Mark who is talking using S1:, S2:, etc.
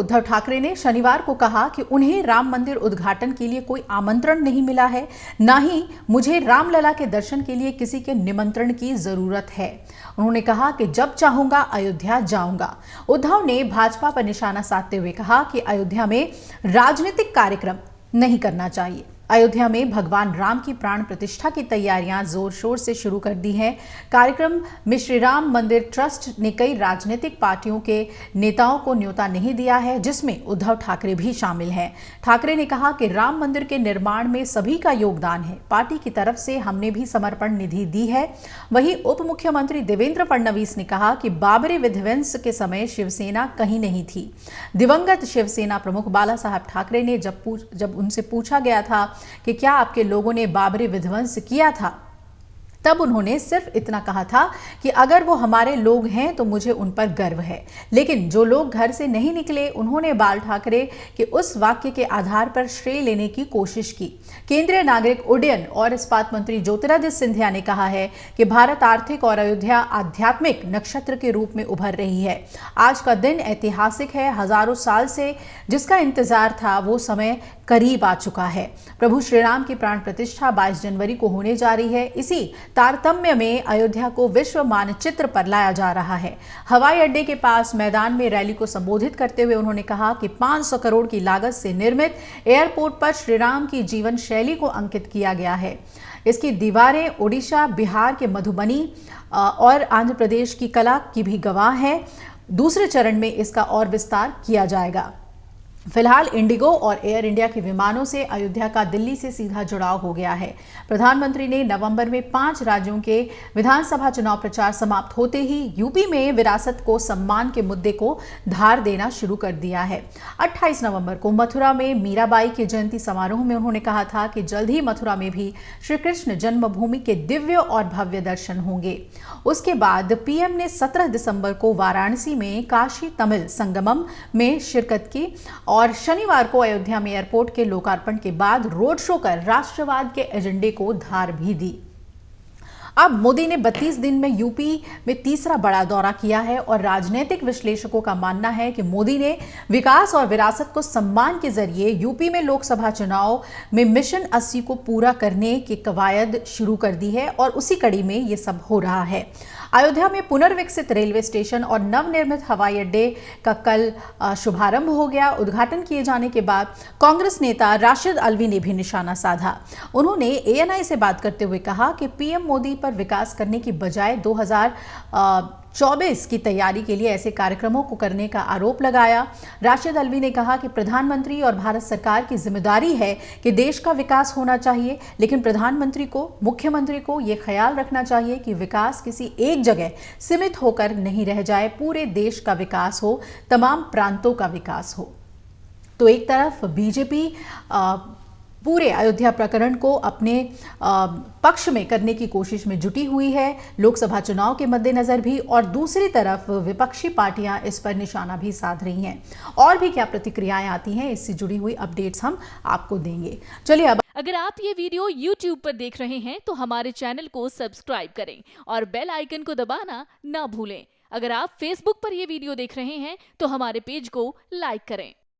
S1: उद्धव ठाकरे ने शनिवार को कहा कि उन्हें राम मंदिर उद्घाटन के लिए कोई आमंत्रण नहीं मिला है, न ही मुझे रामलला के दर्शन के लिए किसी के निमंत्रण की जरूरत है। उन्होंने कहा कि जब चाहूंगा अयोध्या जाऊंगा। उद्धव ने भाजपा पर निशाना साधते हुए कहा कि अयोध्या में राजनीतिक कार्यक्रम नहीं करना चाहिए। अयोध्या में भगवान राम की प्राण प्रतिष्ठा की तैयारियां जोर शोर से शुरू कर दी हैं। कार्यक्रम में श्री राम मंदिर ट्रस्ट ने कई राजनीतिक पार्टियों के नेताओं को न्योता नहीं दिया है, जिसमें उद्धव ठाकरे भी शामिल हैं। ठाकरे ने कहा कि राम मंदिर के निर्माण में सभी का योगदान है। पार्टी की तरफ से हमने भी समर्पण निधि दी है। वहीं उप मुख्यमंत्री देवेंद्र फडणवीस ने कहा कि बाबरी विध्वंस के समय शिवसेना कहीं नहीं थी। दिवंगत शिवसेना प्रमुख बाला साहब ठाकरे ने जब उनसे पूछा गया था कि क्या आपके लोगों ने बाबरी विध्वंस किया था, तब उन्होंने सिर्फ इतना कहा था कि अगर वो हमारे लोग हैं तो मुझे उन पर गर्व है। लेकिन जो लोग घर से नहीं निकले, उन्होंने बाल ठाकरे के उस वाक्य के आधार पर श्रेय लेने की कोशिश की। केंद्रीय नागरिक उड्डयन और इस्पात मंत्री ज्योतिरादित्य सिंधिया ने कहा है कि भारत आर्थिक और अयोध्या आध्यात्मिक नक्षत्र के रूप में उभर रही है। आज का दिन ऐतिहासिक है। हजारों साल से जिसका इंतजार था वो समय करीब आ चुका है। प्रभु श्रीराम की प्राण प्रतिष्ठा 22 जनवरी को होने जा रही है। इसी तारतम्य में अयोध्या को विश्व मानचित्र पर लाया जा रहा है। हवाई अड्डे के पास मैदान में रैली को संबोधित करते हुए उन्होंने कहा कि 500 करोड़ की लागत से निर्मित एयरपोर्ट पर श्रीराम की जीवन शैली को अंकित किया गया है। इसकी दीवारें ओडिशा, बिहार के मधुबनी और आंध्र प्रदेश की कला की भी गवाह है। दूसरे चरण में इसका और विस्तार किया जाएगा। फिलहाल इंडिगो और एयर इंडिया के विमानों से अयोध्या का दिल्ली से सीधा जुड़ाव हो गया है। प्रधानमंत्री ने नवंबर में 5 राज्यों के विधानसभा चुनाव प्रचार समाप्त होते ही यूपी में विरासत को सम्मान के मुद्दे को धार देना शुरू कर दिया है। 28 नवंबर को मथुरा में मीराबाई के जयंती समारोह में उन्होंने कहा था कि जल्द ही मथुरा में भी श्री कृष्ण जन्मभूमि के दिव्य और भव्य दर्शन होंगे। उसके बाद पीएम ने 17 दिसंबर को वाराणसी में काशी तमिल संगमम में शिरकत की और शनिवार को अयोध्या में एयरपोर्ट के लोकार्पण के बाद रोड शो कर राष्ट्रवाद के एजेंडे को धार भी दी। अब मोदी ने 32 दिन में यूपी में तीसरा बड़ा दौरा किया है और राजनीतिक विश्लेषकों का मानना है कि मोदी ने विकास और विरासत को सम्मान के जरिए यूपी में लोकसभा चुनाव में मिशन 80 को पूरा करने की कवायद शुरू कर दी है और उसी कड़ी में ये सब हो रहा है। अयोध्या में पुनर्विकसित रेलवे स्टेशन और नवनिर्मित हवाई अड्डे का कल शुभारंभ हो गया। उद्घाटन किए जाने के बाद कांग्रेस नेता राशिद अल्वी ने भी निशाना साधा। उन्होंने एएनआई से बात करते हुए कहा कि पीएम मोदी पर विकास करने की बजाय 2024 की तैयारी के लिए ऐसे कार्यक्रमों को करने का आरोप लगाया। राशिद अल्वी ने कहा कि प्रधानमंत्री और भारत सरकार की जिम्मेदारी है कि देश का विकास होना चाहिए, लेकिन प्रधानमंत्री को, मुख्यमंत्री को यह ख्याल रखना चाहिए कि विकास किसी एक जगह सीमित होकर नहीं रह जाए, पूरे देश का विकास हो, तमाम प्रांतों का विकास हो। तो एक तरफ बीजेपी पूरे अयोध्या प्रकरण को अपने पक्ष में करने की कोशिश में जुटी हुई है, लोकसभा चुनाव के मद्देनजर भी, और दूसरी तरफ विपक्षी पार्टियां इस पर निशाना भी साध रही हैं। और भी क्या प्रतिक्रियाएं आती हैं, इससे जुड़ी हुई अपडेट्स हम आपको देंगे। चलिए अब
S2: अगर आप ये वीडियो YouTube पर देख रहे हैं तो हमारे चैनल को सब्सक्राइब करें और बेल आइकन को दबाना ना भूलें। अगर आप Facebook पर ये वीडियो देख रहे हैं तो हमारे पेज को लाइक करें।